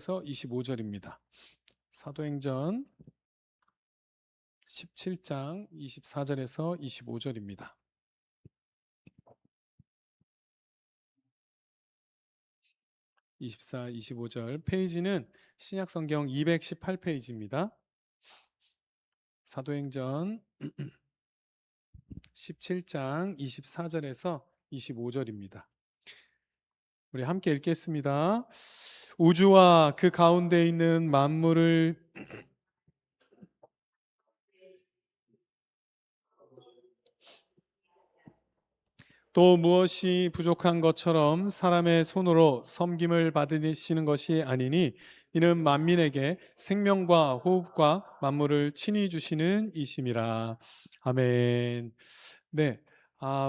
25절입니다. 사도행전 17장 24절에서 25절입니다. (24, 25절) 페이지는 신약성경 218페이지입니다. 사도행전 17장 24절에서 25절입니다. 우리 함께 읽겠습니다. 우주와 그 가운데 있는 만물을 또 무엇이 부족한 것처럼 사람의 손으로 섬김을 받으시는 것이 아니니 이는 만민에게 생명과 호흡과 만물을 친히 주시는 이심이라. 아멘. 네,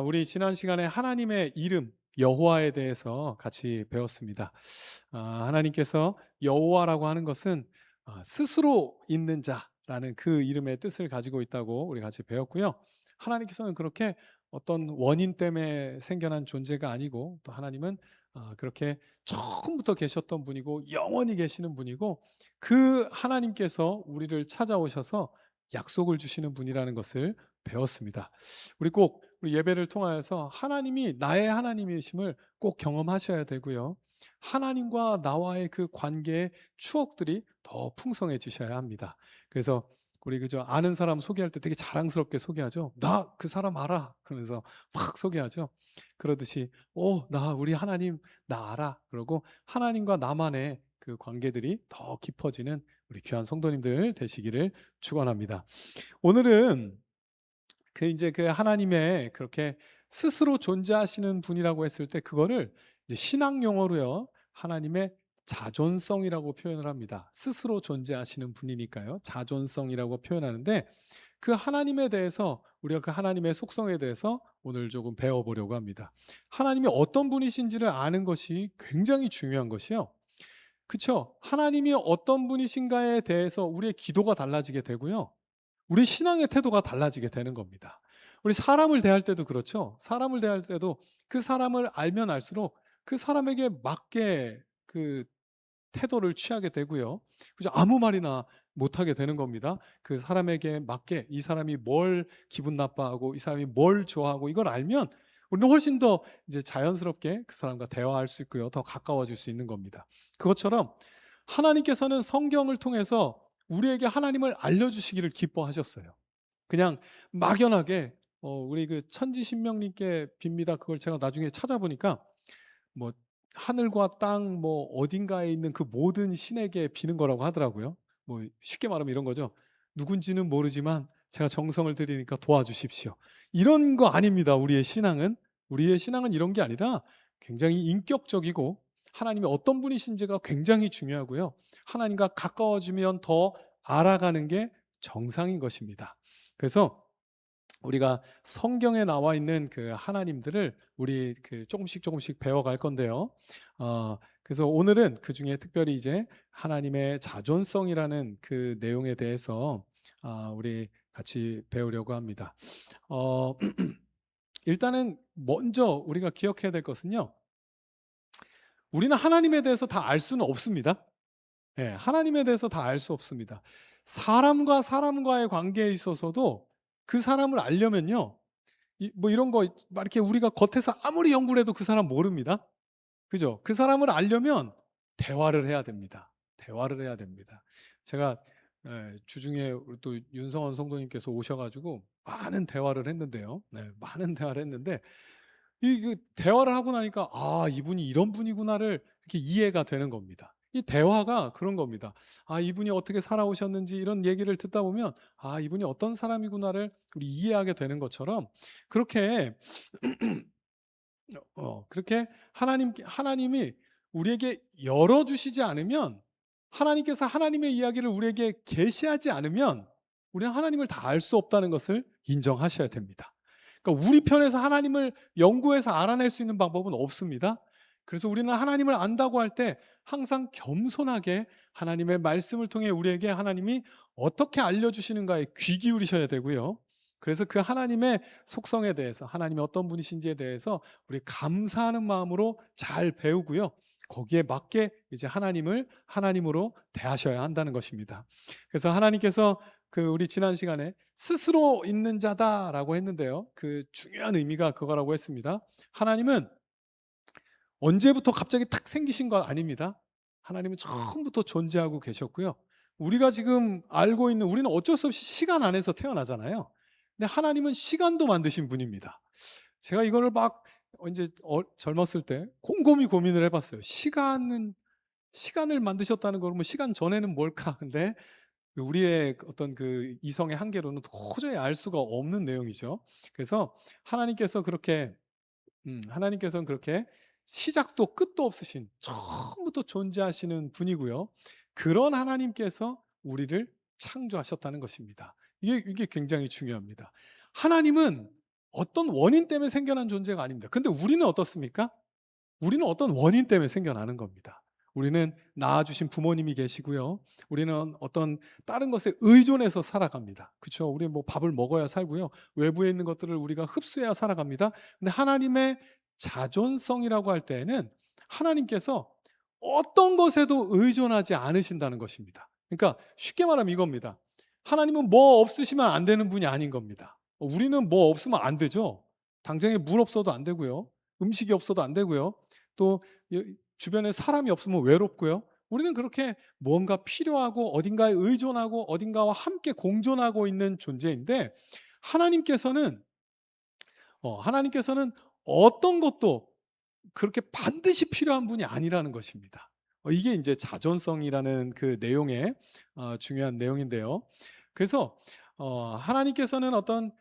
우리 지난 시간에 하나님의 이름 여호와에 대해서 같이 배웠습니다. 하나님께서 여호와라고 하는 것은 스스로 있는 자라는 그 이름의 뜻을 가지고 있다고 우리 같이 배웠고요. 하나님께서는 그렇게 어떤 원인 때문에 생겨난 존재가 아니고, 또 하나님은 그렇게 처음부터 계셨던 분이고 영원히 계시는 분이고, 그 하나님께서 우리를 찾아오셔서 약속을 주시는 분이라는 것을 배웠습니다. 우리 예배를 통하여서 하나님이 나의 하나님이심을 꼭 경험하셔야 되고요. 하나님과 나와의 그 관계의 추억들이 더 풍성해지셔야 합니다. 그래서 우리 아는 사람 소개할 때 되게 자랑스럽게 소개하죠. 나 그 사람 알아. 그러면서 막 소개하죠. 그러듯이 나 우리 하나님 나 알아. 그러고 하나님과 나만의 그 관계들이 더 깊어지는 우리 귀한 성도님들 되시기를 축원합니다. 오늘은 그 하나님의 그렇게 스스로 존재하시는 분이라고 했을 때 그거를 이제 신학 용어로요, 하나님의 자존성이라고 표현을 합니다. 스스로 존재하시는 분이니까요, 자존성이라고 표현하는데, 그 하나님에 대해서, 우리가 그 하나님의 속성에 대해서 오늘 조금 배워보려고 합니다. 하나님이 어떤 분이신지를 아는 것이 굉장히 중요한 것이요, 그렇죠? 하나님이 어떤 분이신가에 대해서 우리의 기도가 달라지게 되고요, 우리 신앙의 태도가 달라지게 되는 겁니다. 우리 사람을 대할 때도 그렇죠. 사람을 대할 때도 그 사람을 알면 알수록 그 사람에게 맞게 그 태도를 취하게 되고요. 그죠? 아무 말이나 못하게 되는 겁니다. 그 사람에게 맞게, 이 사람이 뭘 기분 나빠하고 이 사람이 뭘 좋아하고 이걸 알면 우리는 훨씬 더 이제 자연스럽게 그 사람과 대화할 수 있고요, 더 가까워질 수 있는 겁니다. 그것처럼 하나님께서는 성경을 통해서 우리에게 하나님을 알려주시기를 기뻐하셨어요. 그냥 막연하게 우리 그 천지신명님께 빕니다. 그걸 제가 나중에 찾아보니까 뭐 하늘과 땅 뭐 어딘가에 있는 그 모든 신에게 비는 거라고 하더라고요. 뭐 쉽게 말하면 이런 거죠. 누군지는 모르지만 제가 정성을 들이니까 도와주십시오. 이런 거 아닙니다. 우리의 신앙은 이런 게 아니라 굉장히 인격적이고, 하나님이 어떤 분이신지가 굉장히 중요하고요, 하나님과 가까워지면 더 알아가는 게 정상인 것입니다. 그래서 우리가 성경에 나와 있는 그 하나님들을 우리 조금씩 배워갈 건데요. 그래서 오늘은 그 중에 특별히 이제 하나님의 자존성이라는 그 내용에 대해서 우리 같이 배우려고 합니다. 일단은 먼저 우리가 기억해야 될 것은요, 우리는 하나님에 대해서 다 알 수는 없습니다. 예, 하나님에 대해서 다 알 수 없습니다. 사람과 사람과의 관계에 있어서도 그 사람을 알려면요, 뭐 이런 거 막 이렇게 우리가 겉에서 아무리 연구를 해도 그 사람 모릅니다. 그죠? 그 사람을 알려면 대화를 해야 됩니다. 대화를 해야 됩니다. 제가 주중에 우리 또 윤성원 성도님께서 오셔가지고 많은 대화를 했는데요. 네, 많은 대화를 했는데 그 대화를 하고 나니까 이분이 이런 분이구나를 이렇게 이해가 되는 겁니다. 이 대화가 그런 겁니다. 이분이 어떻게 살아오셨는지 이런 얘기를 듣다 보면 이분이 어떤 사람이구나를 우리 이해하게 되는 것처럼, 그렇게 그렇게 하나님이 우리에게 열어주시지 않으면, 하나님께서 하나님의 이야기를 우리에게 계시하지 않으면 우리는 하나님을 다 알 수 없다는 것을 인정하셔야 됩니다. 그러니까 우리 편에서 하나님을 연구해서 알아낼 수 있는 방법은 없습니다. 그래서 우리는 하나님을 안다고 할 때 항상 겸손하게 하나님의 말씀을 통해 우리에게 하나님이 어떻게 알려주시는가에 귀 기울이셔야 되고요. 그래서 그 하나님의 속성에 대해서, 하나님이 어떤 분이신지에 대해서 우리 감사하는 마음으로 잘 배우고요, 거기에 맞게 이제 하나님을 하나님으로 대하셔야 한다는 것입니다. 그래서 하나님께서 우리 지난 시간에 스스로 있는 자다라고 했는데요. 그 중요한 의미가 그거라고 했습니다. 하나님은 언제부터 갑자기 탁 생기신 거 아닙니다. 하나님은 처음부터 존재하고 계셨고요. 우리가 지금 알고 있는, 우리는 어쩔 수 없이 시간 안에서 태어나잖아요. 근데 하나님은 시간도 만드신 분입니다. 제가 이거를 막 이제 젊었을 때 곰곰이 고민을 해봤어요. 시간을 만드셨다는 거, 그러면 시간 전에는 뭘까? 근데 우리의 어떤 그 이성의 한계로는 도저히 알 수가 없는 내용이죠. 그래서 하나님께서는 그렇게 시작도 끝도 없으신, 처음부터 존재하시는 분이고요. 그런 하나님께서 우리를 창조하셨다는 것입니다. 이게 굉장히 중요합니다. 하나님은 어떤 원인 때문에 생겨난 존재가 아닙니다. 근데 우리는 어떻습니까? 우리는 어떤 원인 때문에 생겨나는 겁니다. 우리는 낳아주신 부모님이 계시고요. 우리는 어떤 다른 것에 의존해서 살아갑니다. 그렇죠? 우리 뭐 밥을 먹어야 살고요. 외부에 있는 것들을 우리가 흡수해야 살아갑니다. 근데 하나님의 자존성이라고 할 때에는 하나님께서 어떤 것에도 의존하지 않으신다는 것입니다. 그러니까 쉽게 말하면 이겁니다. 하나님은 뭐 없으시면 안 되는 분이 아닌 겁니다. 우리는 뭐 없으면 안 되죠. 당장에 물 없어도 안 되고요. 음식이 없어도 안 되고요. 또 주변에 사람이 없으면 외롭고요. 우리는 그렇게 뭔가 필요하고 어딘가에 의존하고 어딘가와 함께 공존하고 있는 존재인데, 하나님께서는 어떤 것도 그렇게 반드시 필요한 분이 아니라는 것입니다. 이게 이제 자존성이라는 그 내용의 중요한 내용인데요. 그래서 하나님께서는 어떤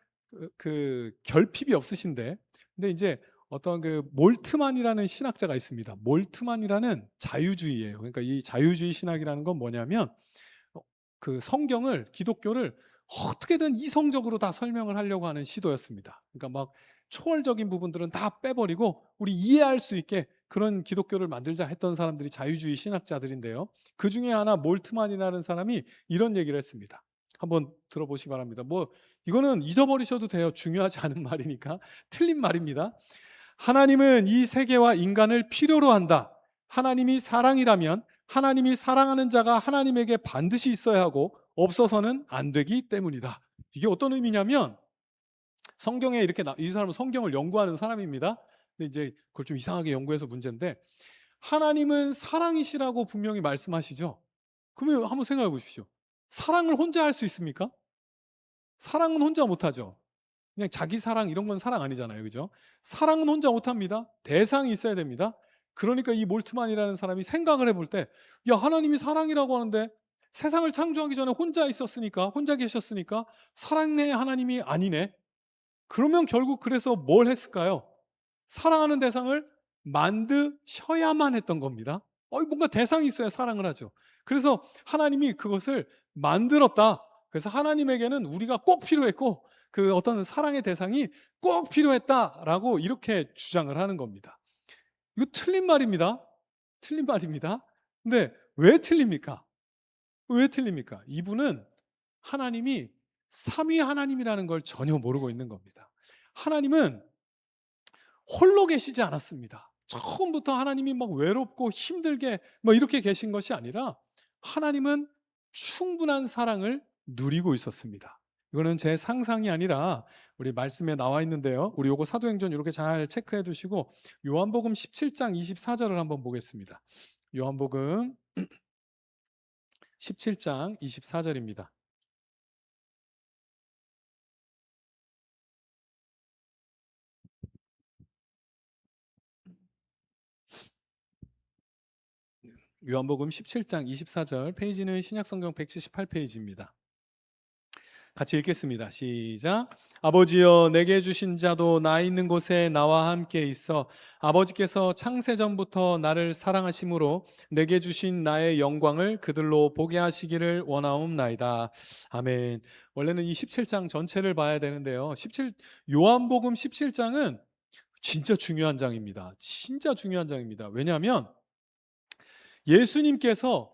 그 결핍이 없으신데, 근데 이제 어떤 그 몰트만이라는 신학자가 있습니다. 몰트만이라는 자유주의예요. 그러니까 이 자유주의 신학이라는 건 뭐냐면 그 성경을, 기독교를 어떻게든 이성적으로 다 설명을 하려고 하는 시도였습니다. 그러니까 막 초월적인 부분들은 다 빼버리고 우리 이해할 수 있게 그런 기독교를 만들자 했던 사람들이 자유주의 신학자들인데요. 그 중에 하나 몰트만이라는 사람이 이런 얘기를 했습니다. 한번 들어보시기 바랍니다. 뭐 이거는 잊어버리셔도 돼요. 중요하지 않은 말이니까. 틀린 말입니다. 하나님은 이 세계와 인간을 필요로 한다. 하나님이 사랑이라면 하나님이 사랑하는 자가 하나님에게 반드시 있어야 하고 없어서는 안 되기 때문이다. 이게 어떤 의미냐면, 성경에 이렇게 이 사람은 성경을 연구하는 사람입니다. 근데 이제 그걸 좀 이상하게 연구해서 문제인데, 하나님은 사랑이시라고 분명히 말씀하시죠. 그러면 한번 생각해 보십시오. 사랑을 혼자 할 수 있습니까? 사랑은 혼자 못하죠. 그냥 자기 사랑 이런 건 사랑 아니잖아요. 그죠? 사랑은 혼자 못합니다. 대상이 있어야 됩니다. 그러니까 이 몰트만이라는 사람이 생각을 해볼 때, 야, 하나님이 사랑이라고 하는데 세상을 창조하기 전에 혼자 계셨으니까 사랑의 하나님이 아니네. 그러면 결국 그래서 뭘 했을까요? 사랑하는 대상을 만드셔야만 했던 겁니다. 뭔가 대상이 있어야 사랑을 하죠. 그래서 하나님이 그것을 만들었다. 그래서 하나님에게는 우리가 꼭 필요했고 그 어떤 사랑의 대상이 꼭 필요했다라고 이렇게 주장을 하는 겁니다. 이거 틀린 말입니다. 틀린 말입니다. 근데 왜 틀립니까? 왜 틀립니까? 이분은 하나님이 삼위 하나님이라는 걸 전혀 모르고 있는 겁니다. 하나님은 홀로 계시지 않았습니다. 처음부터 하나님이 막 외롭고 힘들게 뭐 이렇게 계신 것이 아니라 하나님은 충분한 사랑을 누리고 있었습니다. 이거는 제 상상이 아니라 우리 말씀에 나와 있는데요. 우리 요거 사도행전 이렇게 잘 체크해 두시고 요한복음 17장 24절을 한번 보겠습니다. 요한복음 17장 24절입니다. 요한복음 17장 24절, 페이지는 신약성경 178페이지입니다. 같이 읽겠습니다. 시작. 아버지여, 내게 주신 자도 나 있는 곳에 나와 함께 있어 아버지께서 창세전부터 나를 사랑하심으로 내게 주신 나의 영광을 그들로 보게 하시기를 원하옵나이다. 아멘. 원래는 이 17장 전체를 봐야 되는데요. 요한복음 17장은 진짜 중요한 장입니다. 진짜 중요한 장입니다. 왜냐하면 예수님께서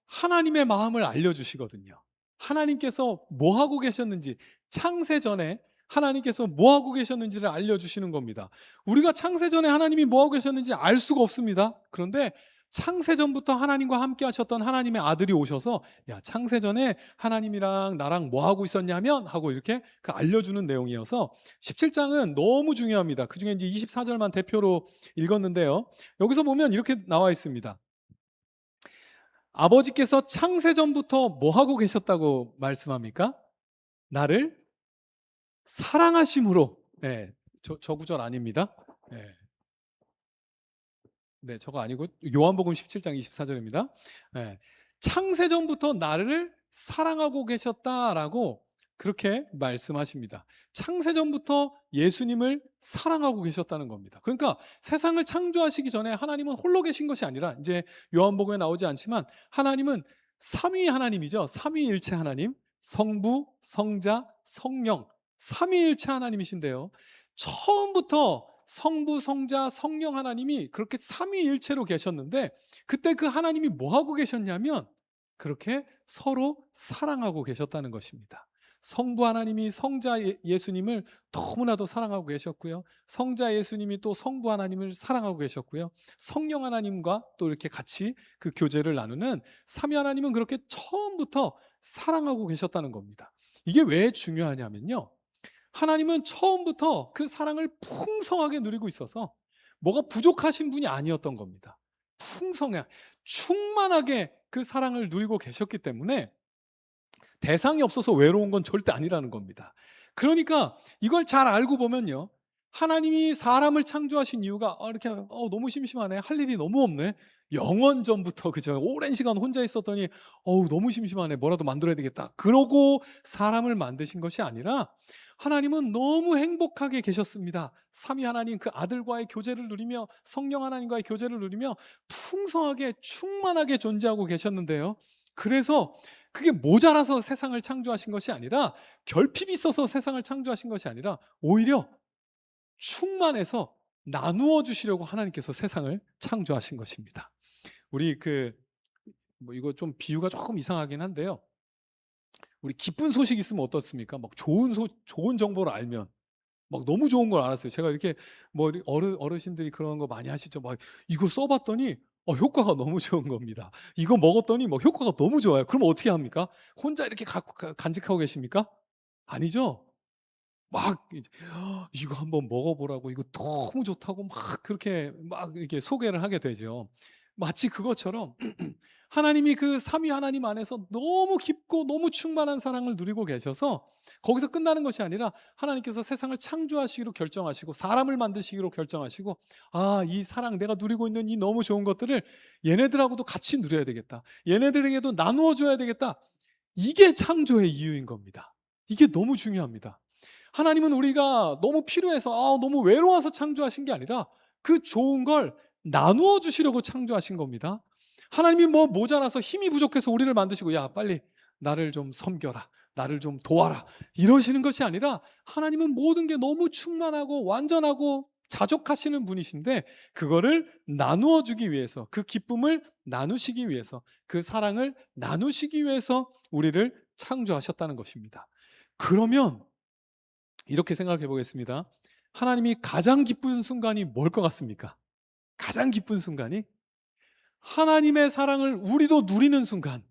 하나님의 마음을 알려주시거든요. 하나님께서 뭐 하고 계셨는지, 창세 전에 하나님께서 뭐하고 계셨는지를 알려주시는 겁니다. 우리가 창세전에 하나님이 뭐하고 계셨는지 알 수가 없습니다. 그런데 창세전부터 하나님과 함께 하셨던 하나님의 아들이 오셔서 야, 창세전에 하나님이랑 나랑 뭐하고 있었냐면 하고 이렇게 그 알려주는 내용이어서 17장은 너무 중요합니다. 그중에 이제 24절만 대표로 읽었는데요. 여기서 보면 이렇게 나와 있습니다. 아버지께서 창세전부터 뭐하고 계셨다고 말씀합니까? 나를 사랑하심으로. 네, 저 구절 아닙니다. 네. 네, 저거 아니고 요한복음 17장 24절입니다. 네, 창세전부터 나를 사랑하고 계셨다라고 그렇게 말씀하십니다. 창세전부터 예수님을 사랑하고 계셨다는 겁니다. 그러니까 세상을 창조하시기 전에 하나님은 홀로 계신 것이 아니라 이제 요한복음에 나오지 않지만 하나님은 삼위 하나님이죠. 삼위일체 하나님, 성부, 성자, 성령, 삼위일체 하나님이신데요. 처음부터 성부, 성자, 성령 하나님이 그렇게 삼위일체로 계셨는데 그때 그 하나님이 뭐하고 계셨냐면 그렇게 서로 사랑하고 계셨다는 것입니다. 성부 하나님이 성자 예수님을 너무나도 사랑하고 계셨고요. 성자 예수님이 또 성부 하나님을 사랑하고 계셨고요. 성령 하나님과 또 이렇게 같이 그 교제를 나누는 삼위 하나님은 그렇게 처음부터 사랑하고 계셨다는 겁니다. 이게 왜 중요하냐면요. 하나님은 처음부터 그 사랑을 풍성하게 누리고 있어서 뭐가 부족하신 분이 아니었던 겁니다. 풍성해, 충만하게 그 사랑을 누리고 계셨기 때문에 대상이 없어서 외로운 건 절대 아니라는 겁니다. 그러니까 이걸 잘 알고 보면요. 하나님이 사람을 창조하신 이유가 이렇게 너무 심심하네. 할 일이 너무 없네. 영원 전부터 그죠. 오랜 시간 혼자 있었더니 너무 심심하네. 뭐라도 만들어야 되겠다. 그러고 사람을 만드신 것이 아니라 하나님은 너무 행복하게 계셨습니다. 삼위 하나님 그 아들과의 교제를 누리며 성령 하나님과의 교제를 누리며 풍성하게 충만하게 존재하고 계셨는데요. 그래서 그게 모자라서 세상을 창조하신 것이 아니라 결핍이 있어서 세상을 창조하신 것이 아니라 오히려 충만해서 나누어 주시려고 하나님께서 세상을 창조하신 것입니다. 우리 이거 좀 비유가 조금 이상하긴 한데요. 우리 기쁜 소식 있으면 어떻습니까? 막 좋은 정보를 알면 막 너무 좋은 걸 알았어요. 제가 이렇게 뭐 어르신들이 그런 거 많이 하시죠. 막 이거 써봤더니 효과가 너무 좋은 겁니다. 이거 먹었더니 뭐 효과가 너무 좋아요. 그럼 어떻게 합니까? 혼자 이렇게 간직하고 계십니까? 아니죠. 막 이거 한번 먹어보라고 이거 너무 좋다고 막 그렇게 막 이렇게 소개를 하게 되죠. 마치 그것처럼 하나님이 그 삼위 하나님 안에서 너무 깊고 너무 충만한 사랑을 누리고 계셔서 거기서 끝나는 것이 아니라 하나님께서 세상을 창조하시기로 결정하시고 사람을 만드시기로 결정하시고 이 사랑 내가 누리고 있는 이 너무 좋은 것들을 얘네들하고도 같이 누려야 되겠다. 얘네들에게도 나누어 줘야 되겠다. 이게 창조의 이유인 겁니다. 이게 너무 중요합니다. 하나님은 우리가 너무 필요해서 너무 외로워서 창조하신 게 아니라 그 좋은 걸 나누어 주시려고 창조하신 겁니다. 하나님이 뭐 모자라서 힘이 부족해서 우리를 만드시고 야 빨리 나를 좀 섬겨라. 나를 좀 도와라. 이러시는 것이 아니라 하나님은 모든 게 너무 충만하고 완전하고 자족하시는 분이신데 그거를 나누어 주기 위해서 그 기쁨을 나누시기 위해서 그 사랑을 나누시기 위해서 우리를 창조하셨다는 것입니다. 그러면 이렇게 생각해 보겠습니다. 하나님이 가장 기쁜 순간이 뭘 것 같습니까? 가장 기쁜 순간이 하나님의 사랑을 우리도 누리는 순간,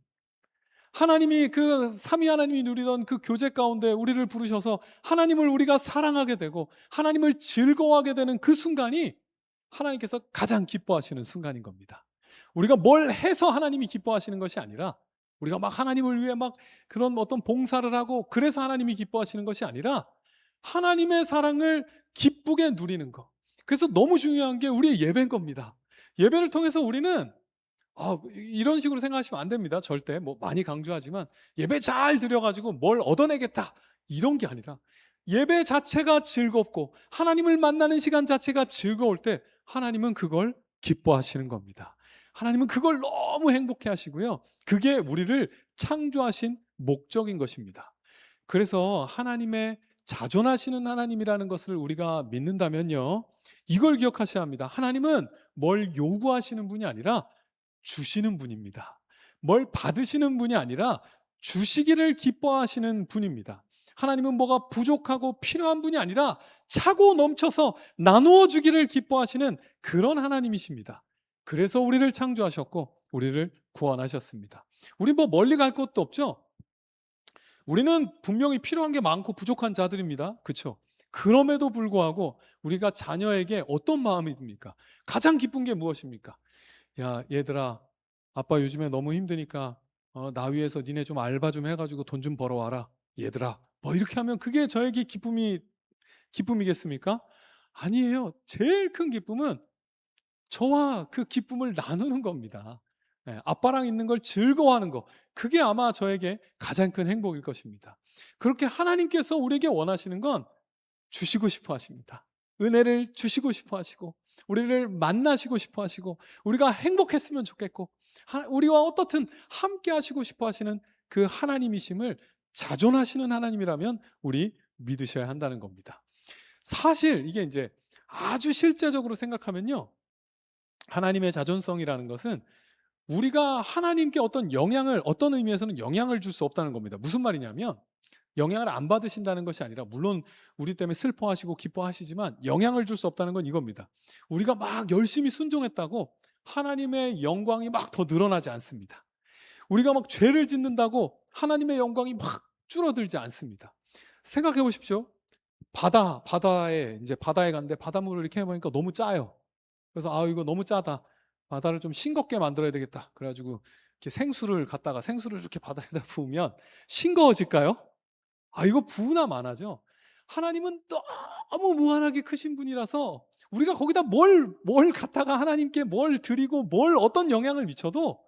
하나님이 그 삼위 하나님이 누리던 그 교제 가운데 우리를 부르셔서 하나님을 우리가 사랑하게 되고 하나님을 즐거워하게 되는 그 순간이 하나님께서 가장 기뻐하시는 순간인 겁니다. 우리가 뭘 해서 하나님이 기뻐하시는 것이 아니라 우리가 막 하나님을 위해 막 그런 어떤 봉사를 하고 그래서 하나님이 기뻐하시는 것이 아니라 하나님의 사랑을 기쁘게 누리는 것. 그래서 너무 중요한 게 우리의 예배인 겁니다. 예배를 통해서 우리는 이런 식으로 생각하시면 안 됩니다. 절대 뭐 많이 강조하지만 예배 잘 드려가지고 뭘 얻어내겠다 이런 게 아니라 예배 자체가 즐겁고 하나님을 만나는 시간 자체가 즐거울 때 하나님은 그걸 기뻐하시는 겁니다. 하나님은 그걸 너무 행복해 하시고요. 그게 우리를 창조하신 목적인 것입니다. 그래서 하나님의 자존하시는 하나님이라는 것을 우리가 믿는다면요. 이걸 기억하셔야 합니다. 하나님은 뭘 요구하시는 분이 아니라 주시는 분입니다. 뭘 받으시는 분이 아니라 주시기를 기뻐하시는 분입니다. 하나님은 뭐가 부족하고 필요한 분이 아니라 차고 넘쳐서 나누어 주기를 기뻐하시는 그런 하나님이십니다. 그래서 우리를 창조하셨고 우리를 구원하셨습니다. 우리 뭐 멀리 갈 것도 없죠? 우리는 분명히 필요한 게 많고 부족한 자들입니다. 그렇죠? 그럼에도 불구하고 우리가 자녀에게 어떤 마음이 듭니까? 가장 기쁜 게 무엇입니까? 야, 얘들아, 아빠 요즘에 너무 힘드니까 나 위해서 니네 좀 알바 좀 해가지고 돈 좀 벌어와라. 얘들아, 뭐 이렇게 하면 그게 저에게 기쁨이겠습니까? 아니에요. 제일 큰 기쁨은 저와 그 기쁨을 나누는 겁니다. 예, 아빠랑 있는 걸 즐거워하는 거. 그게 아마 저에게 가장 큰 행복일 것입니다. 그렇게 하나님께서 우리에게 원하시는 건 주시고 싶어 하십니다. 은혜를 주시고 싶어 하시고 우리를 만나시고 싶어 하시고 우리가 행복했으면 좋겠고 우리와 어떻든 함께 하시고 싶어 하시는 그 하나님이심을 자존하시는 하나님이라면 우리 믿으셔야 한다는 겁니다. 사실 이게 이제 아주 실제적으로 생각하면요, 하나님의 자존성이라는 것은 우리가 하나님께 어떤 의미에서는 영향을 줄 수 없다는 겁니다. 무슨 말이냐면 영향을 안 받으신다는 것이 아니라, 물론 우리 때문에 슬퍼하시고 기뻐하시지만 영향을 줄 수 없다는 건 이겁니다. 우리가 막 열심히 순종했다고 하나님의 영광이 막 더 늘어나지 않습니다. 우리가 막 죄를 짓는다고 하나님의 영광이 막 줄어들지 않습니다. 생각해 보십시오. 바다에 갔는데 바닷물을 이렇게 해보니까 너무 짜요. 그래서 이거 너무 짜다. 바다를 좀 싱겁게 만들어야 되겠다. 그래가지고 이렇게 생수를 이렇게 바다에다 부으면 싱거워질까요? 이거 부으나 마나죠. 하나님은 너무 무한하게 크신 분이라서 우리가 거기다 뭘 갖다가 하나님께 뭘 드리고 어떤 영향을 미쳐도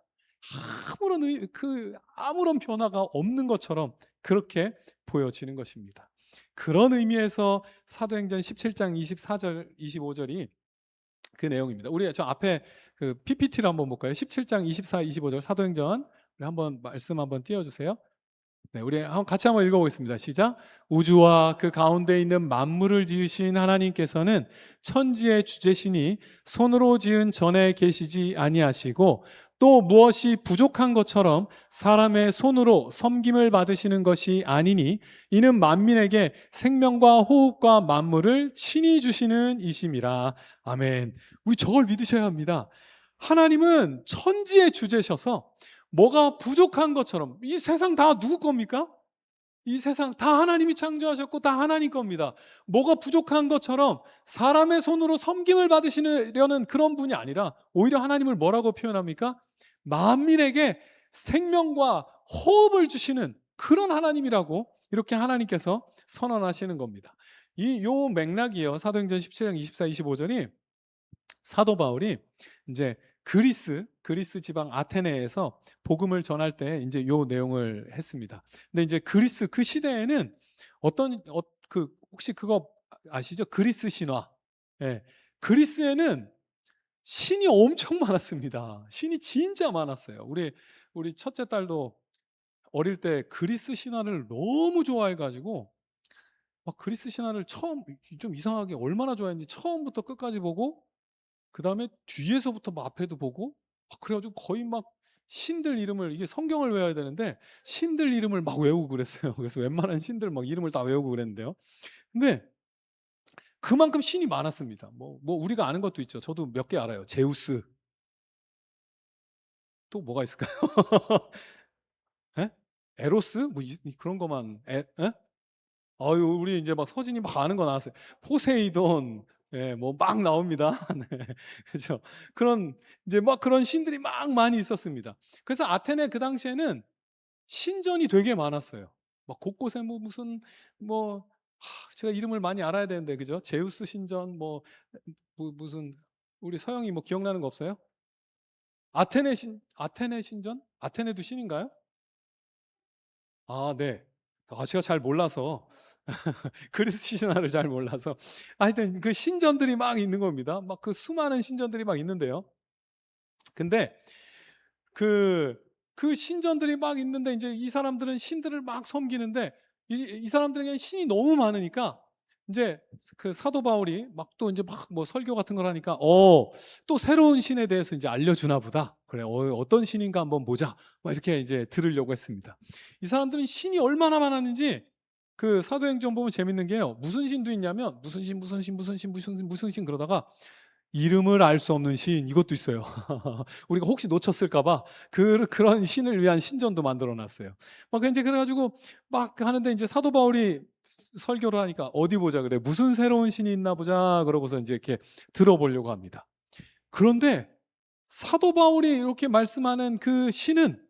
아무런 변화가 없는 것처럼 그렇게 보여지는 것입니다. 그런 의미에서 사도행전 17장 24절, 25절이 그 내용입니다. 우리 저 앞에 그 PPT를 한번 볼까요? 17장 24, 25절 사도행전, 우리 한번 말씀 한번 띄워주세요. 네, 우리 같이 한번 읽어보겠습니다. 시작. 우주와 그 가운데 있는 만물을 지으신 하나님께서는 천지의 주제시니 손으로 지은 전에 계시지 아니하시고 또 무엇이 부족한 것처럼 사람의 손으로 섬김을 받으시는 것이 아니니 이는 만민에게 생명과 호흡과 만물을 친히 주시는 이심이라. 아멘. 우리 저걸 믿으셔야 합니다. 하나님은 천지의 주제셔서 뭐가 부족한 것처럼, 이 세상 다 누구 겁니까? 이 세상 다 하나님이 창조하셨고 다 하나님 겁니다. 뭐가 부족한 것처럼 사람의 손으로 섬김을 받으시려는 그런 분이 아니라 오히려 하나님을 뭐라고 표현합니까? 만민에게 생명과 호흡을 주시는 그런 하나님이라고 이렇게 하나님께서 선언하시는 겁니다. 요 맥락이에요. 사도행전 17장 24, 25절이 사도 바울이 이제 그리스 지방 아테네에서 복음을 전할 때 이제 요 내용을 했습니다. 근데 이제 그리스 그 시대에는 혹시 그거 아시죠? 그리스 신화. 예. 그리스에는 신이 엄청 많았습니다. 신이 진짜 많았어요. 우리 첫째 딸도 어릴 때 그리스 신화를 너무 좋아해가지고 막 그리스 신화를 좀 이상하게 얼마나 좋아했는지 처음부터 끝까지 보고 그 다음에 뒤에서부터 막 앞에도 보고 그래가지고 거의 막 신들 이름을, 이게 성경을 외워야 되는데 신들 이름을 막 외우고 그랬어요. 그래서 웬만한 신들 막 이름을 다 외우고 그랬는데요. 근데 그만큼 신이 많았습니다. 뭐 우리가 아는 것도 있죠. 저도 몇 개 알아요. 제우스. 또 뭐가 있을까요? 에? 에로스? 그런 거만. 우리 이제 막 서진이 막 아는 거 나왔어요. 포세이돈. 예, 뭐 막 나옵니다. 네, 그렇죠. 그런 신들이 막 많이 있었습니다. 그래서 아테네 그 당시에는 신전이 되게 많았어요. 막 곳곳에 제가 이름을 많이 알아야 되는데, 그죠? 제우스 신전, 무슨, 우리 서영이 뭐 기억나는 거 없어요? 아테네 신전? 아테네도 신인가요? 네. 제가 잘 몰라서 그리스 신화를 잘 몰라서 하여튼 그 신전들이 막 있는 겁니다. 막 그 수많은 신전들이 막 있는데요. 근데 그 신전들이 막 있는데 이제 이 사람들은 신들을 막 섬기는데 이 사람들에게는 신이 너무 많으니까 이제 그 사도 바울이 막 또 이제 막 뭐 설교 같은 걸 하니까 또 새로운 신에 대해서 이제 알려주나 보다. 그래, 어떤 신인가 한번 보자. 막 이렇게 이제 들으려고 했습니다. 이 사람들은 신이 얼마나 많았는지 그 사도행전 보면 재밌는 게요. 무슨 신도 있냐면 무슨 신 그러다가 이름을 알 수 없는 신 이것도 있어요. 우리가 혹시 놓쳤을까 봐 그런 신을 위한 신전도 만들어 놨어요. 막 이제 그래 가지고 막 하는데 이제 사도 바울이 설교를 하니까 "어디 보자." 그래. "무슨 새로운 신이 있나 보자." 그러고서 이제 이렇게 들어보려고 합니다. 그런데 사도 바울이 이렇게 말씀하는 그 신은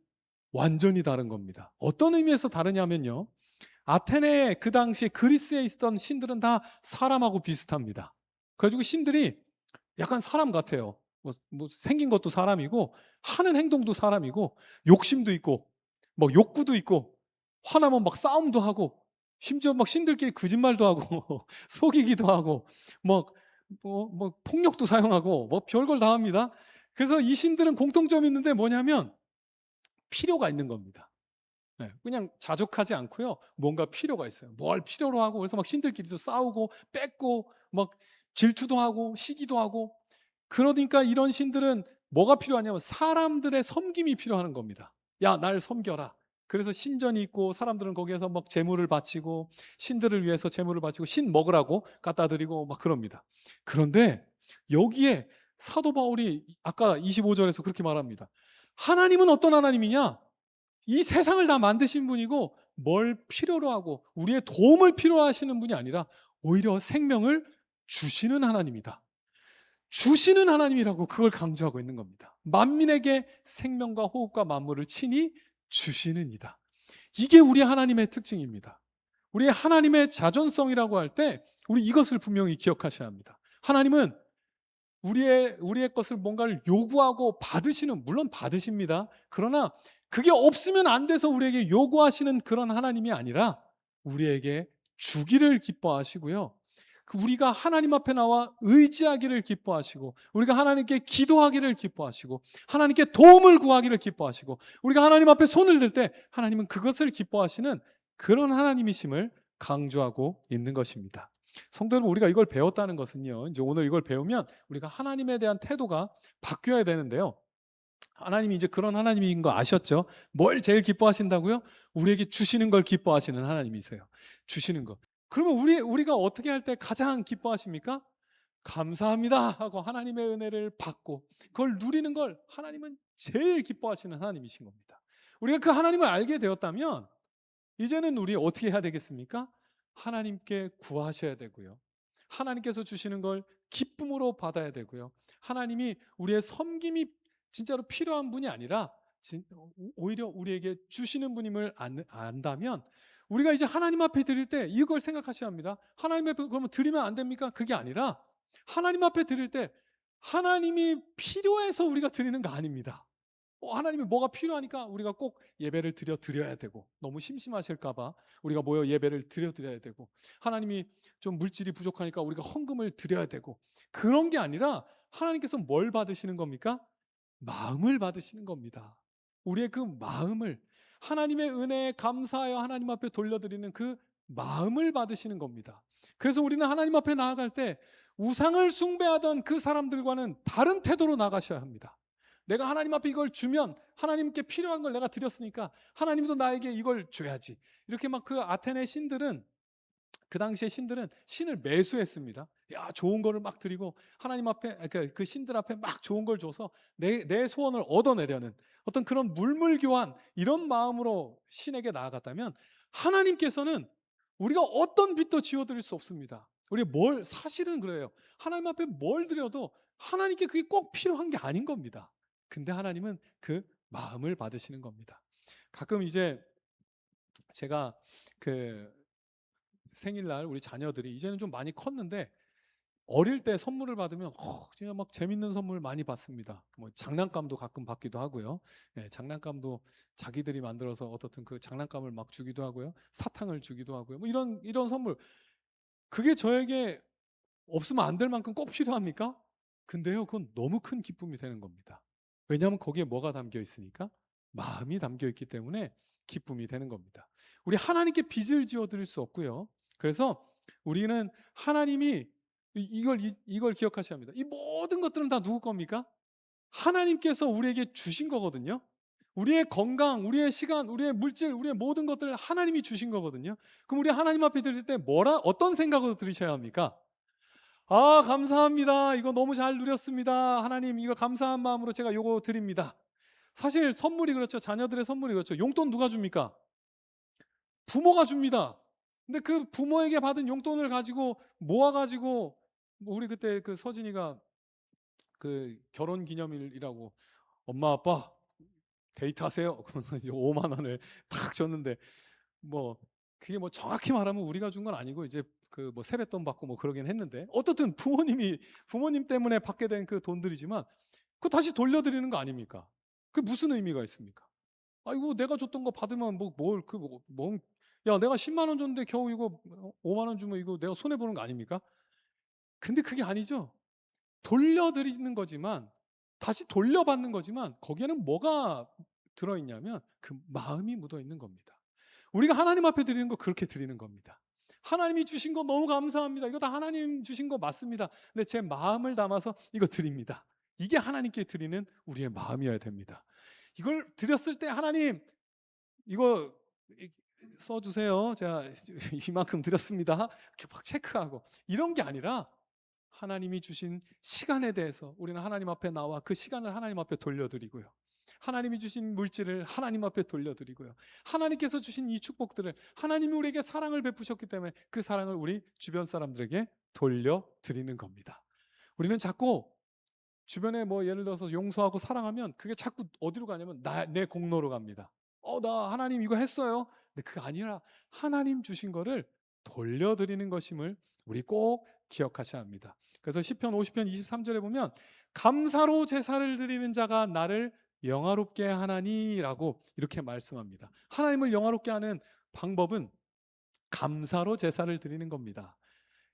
완전히 다른 겁니다. 어떤 의미에서 다르냐면요. 아테네 그 당시 그리스에 있었던 신들은 다 사람하고 비슷합니다. 그래 가지고 신들이 약간 사람 같아요. 뭐 생긴 것도 사람이고 하는 행동도 사람이고 욕심도 있고 뭐 욕구도 있고 화나면 막 싸움도 하고 심지어 막 신들끼리 거짓말도 하고 속이기도 하고 뭐 폭력도 사용하고 뭐 별걸 다 합니다. 그래서 이 신들은 공통점이 있는데 뭐냐면 필요가 있는 겁니다. 네, 그냥 자족하지 않고요. 뭔가 필요가 있어요. 뭘 필요로 하고 그래서 막 신들끼리도 싸우고 뺏고 막 질투도 하고 시기도 하고 그러니까 이런 신들은 뭐가 필요하냐면 사람들의 섬김이 필요한 겁니다. 야, 날 섬겨라. 그래서 신전이 있고 사람들은 거기에서 막 제물을 바치고 신들을 위해서 제물을 바치고 신 먹으라고 갖다 드리고 막 그럽니다. 그런데 여기에 사도 바울이 아까 25절에서 그렇게 말합니다. 하나님은 어떤 하나님이냐? 이 세상을 다 만드신 분이고 뭘 필요로 하고 우리의 도움을 필요로 하시는 분이 아니라 오히려 생명을 주시는 하나님이다. 주시는 하나님이라고 그걸 강조하고 있는 겁니다. 만민에게 생명과 호흡과 만물을 친히 주시는 이다. 이게 우리 하나님의 특징입니다. 우리 하나님의 자존성이라고 할 때 우리 이것을 분명히 기억하셔야 합니다. 하나님은 우리의 것을 뭔가를 요구하고 받으시는, 물론 받으십니다. 그러나 그게 없으면 안 돼서 우리에게 요구하시는 그런 하나님이 아니라 우리에게 주기를 기뻐하시고요. 우리가 하나님 앞에 나와 의지하기를 기뻐하시고 우리가 하나님께 기도하기를 기뻐하시고 하나님께 도움을 구하기를 기뻐하시고 우리가 하나님 앞에 손을 들 때 하나님은 그것을 기뻐하시는 그런 하나님이심을 강조하고 있는 것입니다. 성도 여러분, 우리가 이걸 배웠다는 것은요, 이제 오늘 이걸 배우면 우리가 하나님에 대한 태도가 바뀌어야 되는데요. 하나님이 이제 그런 하나님인 거 아셨죠? 뭘 제일 기뻐하신다고요? 우리에게 주시는 걸 기뻐하시는 하나님이세요. 주시는 거. 그러면 우리가 어떻게 할 때 가장 기뻐하십니까? 감사합니다 하고 하나님의 은혜를 받고 그걸 누리는 걸 하나님은 제일 기뻐하시는 하나님이신 겁니다. 우리가 그 하나님을 알게 되었다면 이제는 우리 어떻게 해야 되겠습니까? 하나님께 구하셔야 되고요. 하나님께서 주시는 걸 기쁨으로 받아야 되고요. 하나님이 우리의 섬김이 진짜로 필요한 분이 아니라 오히려 우리에게 주시는 분임을 안다면 우리가 이제 하나님 앞에 드릴 때 이걸 생각하셔야 합니다. 하나님 앞에 그러면 드리면 안 됩니까? 그게 아니라 하나님 앞에 드릴 때 하나님이 필요해서 우리가 드리는 거 아닙니다. 하나님이 뭐가 필요하니까 우리가 꼭 예배를 드려야 되고 너무 심심하실까 봐 우리가 모여 예배를 드려야 되고 하나님이 좀 물질이 부족하니까 우리가 헌금을 드려야 되고 그런 게 아니라 하나님께서 뭘 받으시는 겁니까? 마음을 받으시는 겁니다. 우리의 그 마음을 하나님의 은혜에 감사하여 하나님 앞에 돌려드리는 그 마음을 받으시는 겁니다. 그래서 우리는 하나님 앞에 나아갈 때 우상을 숭배하던 그 사람들과는 다른 태도로 나가셔야 합니다. 내가 하나님 앞에 이걸 주면 하나님께 필요한 걸 내가 드렸으니까 하나님도 나에게 이걸 줘야지. 이렇게 막 그 아테네 신들은 그 당시에 신들은 신을 매수했습니다. 야, 좋은 거를 막 드리고 하나님 앞에 그 신들 앞에 막 좋은 걸 줘서 내 소원을 얻어내려는 어떤 그런 물물 교환 이런 마음으로 신에게 나아갔다면 하나님께서는 우리가 어떤 빚도 지워드릴 수 없습니다. 우리 사실은 그래요. 하나님 앞에 뭘 드려도 하나님께 그게 꼭 필요한 게 아닌 겁니다. 근데 하나님은 그 마음을 받으시는 겁니다. 가끔 이제 제가 그 생일날 우리 자녀들이 이제는 좀 많이 컸는데 어릴 때 선물을 받으면 진짜 막 재밌는 선물 많이 받습니다. 뭐 장난감도 가끔 받기도 하고요. 예, 장난감도 자기들이 만들어서 어떻든 그 장난감을 막 주기도 하고요. 사탕을 주기도 하고요. 뭐 이런 선물 그게 저에게 없으면 안 될 만큼 꼭 필요합니까? 근데요, 그건 너무 큰 기쁨이 되는 겁니다. 왜냐하면 거기에 뭐가 담겨 있으니까? 마음이 담겨 있기 때문에 기쁨이 되는 겁니다. 우리 하나님께 빚을 지어 드릴 수 없고요. 그래서 우리는 하나님이 이걸 기억하셔야 합니다. 이 모든 것들은 다 누구 겁니까? 하나님께서 우리에게 주신 거거든요. 우리의 건강, 우리의 시간, 우리의 물질, 우리의 모든 것들을 하나님이 주신 거거든요. 그럼 우리 하나님 앞에 드릴 때 어떤 생각으로 드리셔야 합니까? 아, 감사합니다. 이거 너무 잘 누렸습니다. 하나님, 이거 감사한 마음으로 제가 이거 드립니다. 사실 선물이 그렇죠. 자녀들의 선물이 그렇죠. 용돈 누가 줍니까? 부모가 줍니다. 근데 그 부모에게 받은 용돈을 가지고 모아가지고, 우리 그때 그 서진이가 그 결혼 기념일이라고 엄마 아빠 데이트하세요. 그러면서 이제 5만 원을 탁 줬는데, 뭐 그게 뭐 정확히 말하면 우리가 준 건 아니고 이제 그 뭐 세뱃돈 받고 뭐 그러긴 했는데, 어떻든 부모님 때문에 받게 된 그 돈들이지만 그거 다시 돌려드리는 거 아닙니까? 그 무슨 의미가 있습니까? 아이고, 내가 줬던 거 받으면 야, 내가 10만 원 줬는데 겨우 이거 5만 원 주면 이거 내가 손해 보는 거 아닙니까? 근데 그게 아니죠. 돌려드리는 거지만, 다시 돌려받는 거지만, 거기에는 뭐가 들어있냐면 그 마음이 묻어있는 겁니다. 우리가 하나님 앞에 드리는 거 그렇게 드리는 겁니다. 하나님이 주신 거 너무 감사합니다. 이거 다 하나님 주신 거 맞습니다. 근데 제 마음을 담아서 이거 드립니다. 이게 하나님께 드리는 우리의 마음이어야 됩니다. 이걸 드렸을 때 하나님, 이거 써주세요. 제가 이만큼 드렸습니다. 이렇게 막 체크하고 이런 게 아니라, 하나님이 주신 시간에 대해서 우리는 하나님 앞에 나와 그 시간을 하나님 앞에 돌려드리고요. 하나님이 주신 물질을 하나님 앞에 돌려드리고요. 하나님께서 주신 이 축복들을, 하나님이 우리에게 사랑을 베푸셨기 때문에 그 사랑을 우리 주변 사람들에게 돌려드리는 겁니다. 우리는 자꾸 주변에 뭐 예를 들어서 용서하고 사랑하면 그게 자꾸 어디로 가냐면 내 공로로 갑니다. 나 하나님 이거 했어요. 근데 그게 아니라 하나님 주신 거를 돌려드리는 것임을 우리 꼭 기억하셔야 합니다. 그래서 시편 50편 23절에 보면 감사로 제사를 드리는 자가 나를 영화롭게 하나니라고 이렇게 말씀합니다. 하나님을 영화롭게 하는 방법은 감사로 제사를 드리는 겁니다.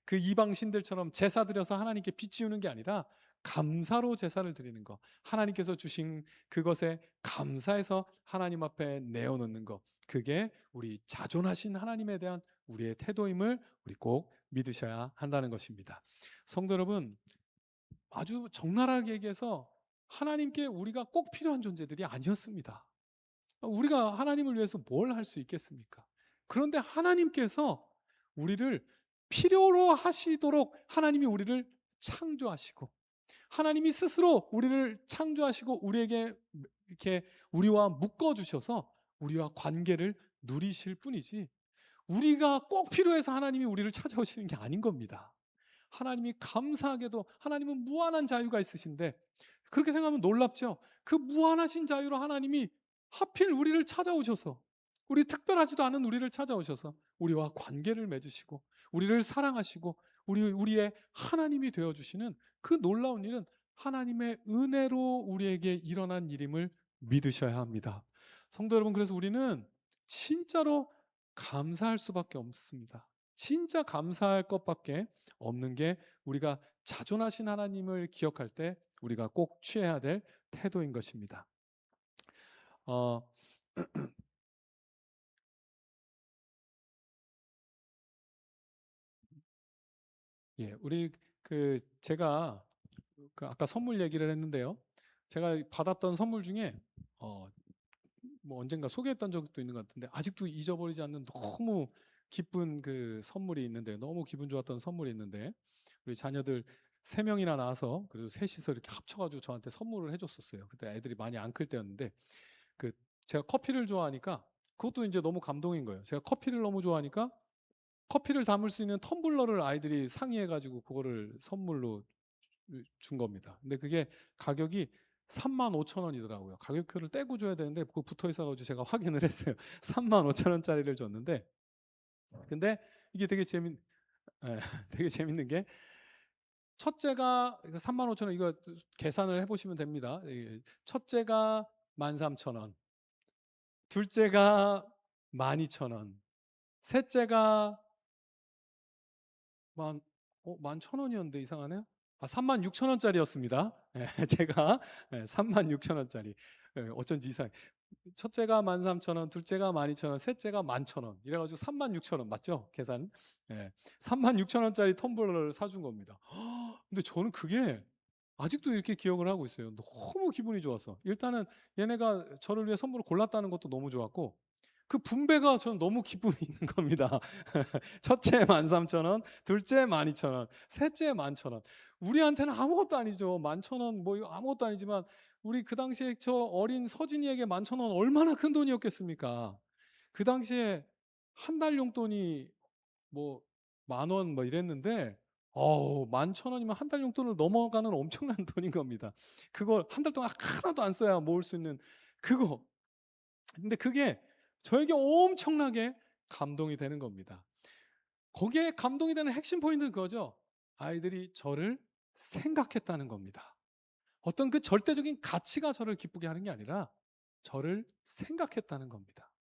그 이방 신들처럼 제사 드려서 하나님께 빚지우는 게 아니라 감사로 제사를 드리는 거, 하나님께서 주신 그것에 감사해서 하나님 앞에 내어놓는 거, 그게 우리 자존하신 하나님에 대한 우리의 태도임을 우리 꼭 믿으셔야 한다는 것입니다. 성도 여러분, 아주 적나라하게 얘기해서 하나님께 우리가 꼭 필요한 존재들이 아니었습니다. 우리가 하나님을 위해서 뭘 할 수 있겠습니까? 그런데 하나님께서 우리를 필요로 하시도록 하나님이 우리를 창조하시고, 하나님이 스스로 우리를 창조하시고 우리에게 이렇게 우리와 묶어 주셔서 우리와 관계를 누리실 뿐이지, 우리가 꼭 필요해서 하나님이 우리를 찾아오시는 게 아닌 겁니다. 하나님이 감사하게도, 하나님은 무한한 자유가 있으신데, 그렇게 생각하면 놀랍죠. 그 무한하신 자유로 하나님이 하필 우리를 찾아오셔서, 우리 특별하지도 않은 우리를 찾아오셔서 우리와 관계를 맺으시고 우리를 사랑하시고 우리의 하나님이 되어주시는 그 놀라운 일은 하나님의 은혜로 우리에게 일어난 일임을 믿으셔야 합니다. 성도 여러분, 그래서 우리는 진짜로 감사할 수밖에 없습니다. 진짜 감사할 것밖에 없는 게 우리가 자존하신 하나님을 기억할 때 우리가 꼭 취해야 될 태도인 것입니다. 어, 예, 우리 제가 아까 선물 얘기를 했는데요. 제가 받았던 선물 중에 뭐 언젠가 소개했던 적도 있는 것 같은데 아직도 잊어버리지 않는 너무 기쁜 그 선물이 있는데, 너무 기분 좋았던 선물이 있는데, 우리 자녀들 3명이나 나와서 그래도 셋이서 이렇게 합쳐가지고 저한테 선물을 해줬었어요. 그때 애들이 많이 안 클 때였는데, 그 제가 커피를 좋아하니까, 그것도 이제 너무 감동인 거예요. 제가 커피를 너무 좋아하니까 커피를 담을 수 있는 텀블러를 아이들이 상의해가지고 그거를 선물로 준 겁니다. 근데 그게 가격이 35,000원이더라고요. 가격표를 떼고 줘야 되는데 그거 붙어 있어가지고 제가 확인을 했어요. 35,000원짜리를 줬는데, 근데 이게 예, 되게 재밌는 게, 첫째가 35,000원, 이거 계산을 해보시면 됩니다. 첫째가 13,000원, 둘째가 12,000원, 셋째가 11,000원이었는데 이상하네요. 36,000원짜리였습니다. 제가 36,000원짜리. 어쩐지 이상해. 첫째가 13,000원, 둘째가 12,000원, 셋째가 11,000원. 이래가지고 36,000원 맞죠? 계산. 36,000원짜리 텀블러를 사준 겁니다. 근데 저는 그게 아직도 이렇게 기억을 하고 있어요. 너무 기분이 좋았어. 일단은 얘네가 저를 위해 선물을 골랐다는 것도 너무 좋았고 그 분배가 저는 너무 기쁨이 있는 겁니다. 첫째 13,000원, 둘째 12,000원, 셋째 11,000원. 우리한테는 아무것도 아니죠. 11,000원 뭐 이거 아무것도 아니지만 우리 그 당시에 저 어린 서진이에게 11,000원 얼마나 큰 돈이었겠습니까? 그 당시에 한 달 용돈이 뭐 10,000원 뭐 이랬는데 11,000원이면 한 달 용돈을 넘어가는 엄청난 돈인 겁니다. 그걸 한 달 동안 하나도 안 써야 모을 수 있는 그거. 근데 그게 저에게 엄청나게 감동이 되는 겁니다. 거기에 감동이 되는 핵심 포인트는 그거죠. 아이들이 저를 생각했다는 겁니다. 어떤 그 절대적인 가치가 저를 기쁘게 하는 게 아니라 저를 생각했다는 겁니다.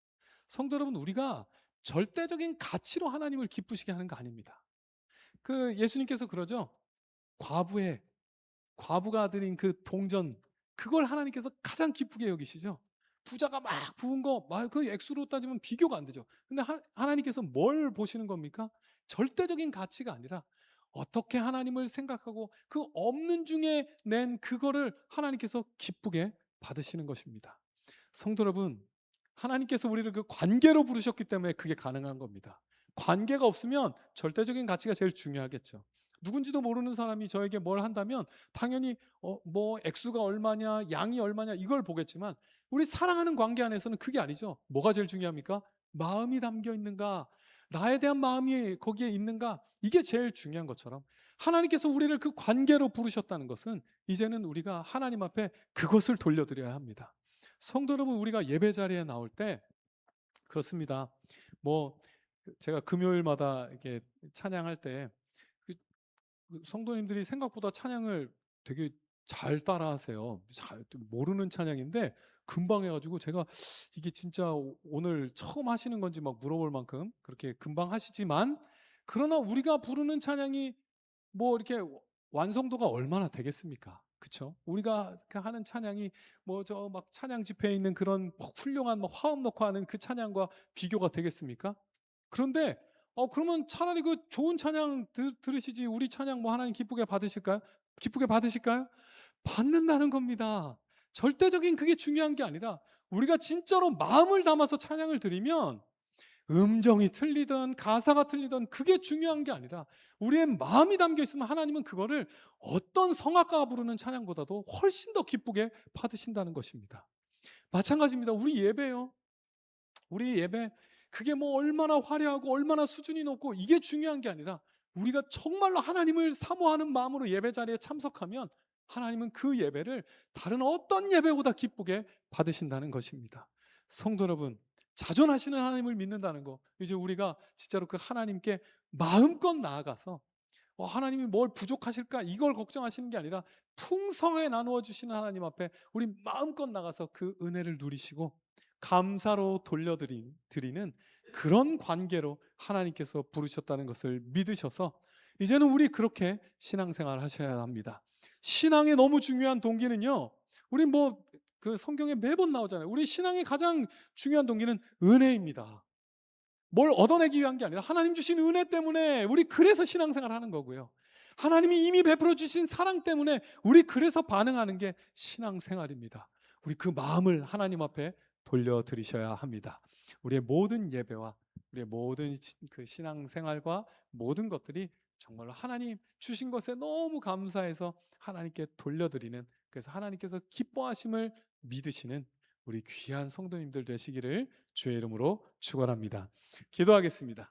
성도 여러분, 우리가 절대적인 가치로 하나님을 기쁘시게 하는 거 아닙니다. 그 예수님께서 그러죠. 과부의 과부가 드린 그 동전, 그걸 하나님께서 가장 기쁘게 여기시죠. 부자가 막 부은 거, 그 액수로 따지면 비교가 안 되죠. 근데 하나님께서 뭘 보시는 겁니까? 절대적인 가치가 아니라 어떻게 하나님을 생각하고 그 없는 중에 낸 그거를 하나님께서 기쁘게 받으시는 것입니다. 성도 여러분, 하나님께서 우리를 그 관계로 부르셨기 때문에 그게 가능한 겁니다. 관계가 없으면 절대적인 가치가 제일 중요하겠죠. 누군지도 모르는 사람이 저에게 뭘 한다면 당연히 뭐 액수가 얼마냐, 양이 얼마냐 이걸 보겠지만 우리 사랑하는 관계 안에서는 그게 아니죠. 뭐가 제일 중요합니까? 마음이 담겨 있는가? 나에 대한 마음이 거기에 있는가? 이게 제일 중요한 것처럼 하나님께서 우리를 그 관계로 부르셨다는 것은 이제는 우리가 하나님 앞에 그것을 돌려드려야 합니다. 성도 여러분, 우리가 예배 자리에 나올 때 그렇습니다. 뭐 제가 금요일마다 이렇게 찬양할 때 성도님들이 생각보다 찬양을 되게 잘 따라하세요. 잘 모르는 찬양인데 금방 해가지고 제가 이게 진짜 오늘 처음 하시는 건지 막 물어볼 만큼 그렇게 금방 하시지만 그러나 우리가 부르는 찬양이 뭐 이렇게 완성도가 얼마나 되겠습니까? 그쵸? 우리가 하는 찬양이 뭐 저 막 찬양 집회에 있는 그런 훌륭한 뭐 화음 넣고 하는 그 찬양과 비교가 되겠습니까? 그런데 그러면 차라리 그 좋은 찬양 들으시지 우리 찬양 뭐 하나님 기쁘게 받으실까요? 기쁘게 받으실까요? 받는다는 겁니다. 절대적인 그게 중요한 게 아니라 우리가 진짜로 마음을 담아서 찬양을 드리면 음정이 틀리든 가사가 틀리든 그게 중요한 게 아니라 우리의 마음이 담겨 있으면 하나님은 그거를 어떤 성악가가 부르는 찬양보다도 훨씬 더 기쁘게 받으신다는 것입니다. 마찬가지입니다. 우리 예배요. 우리 예배 그게 뭐 얼마나 화려하고 얼마나 수준이 높고 이게 중요한 게 아니라 우리가 정말로 하나님을 사모하는 마음으로 예배 자리에 참석하면 하나님은 그 예배를 다른 어떤 예배보다 기쁘게 받으신다는 것입니다. 성도 여러분, 자존하시는 하나님을 믿는다는 거, 이제 우리가 진짜로 그 하나님께 마음껏 나아가서 하나님이 뭘 부족하실까 이걸 걱정하시는 게 아니라 풍성하게 나누어 주시는 하나님 앞에 우리 마음껏 나가서 그 은혜를 누리시고 감사로 돌려드리는 그런 관계로 하나님께서 부르셨다는 것을 믿으셔서 이제는 우리 그렇게 신앙생활을 하셔야 합니다. 신앙의 너무 중요한 동기는요, 우리 뭐 그 성경에 매번 나오잖아요. 우리 신앙의 가장 중요한 동기는 은혜입니다. 뭘 얻어내기 위한 게 아니라 하나님 주신 은혜 때문에 우리 그래서 신앙생활 하는 거고요. 하나님이 이미 베풀어 주신 사랑 때문에 우리 그래서 반응하는 게 신앙생활입니다. 우리 그 마음을 하나님 앞에 돌려드리셔야 합니다. 우리의 모든 예배와 우리의 모든 그 신앙생활과 모든 것들이 정말로 하나님 주신 것에 너무 감사해서 하나님께 돌려드리는, 그래서 하나님께서 기뻐하심을 믿으시는 우리 귀한 성도님들 되시기를 주의 이름으로 축원합니다. 기도하겠습니다.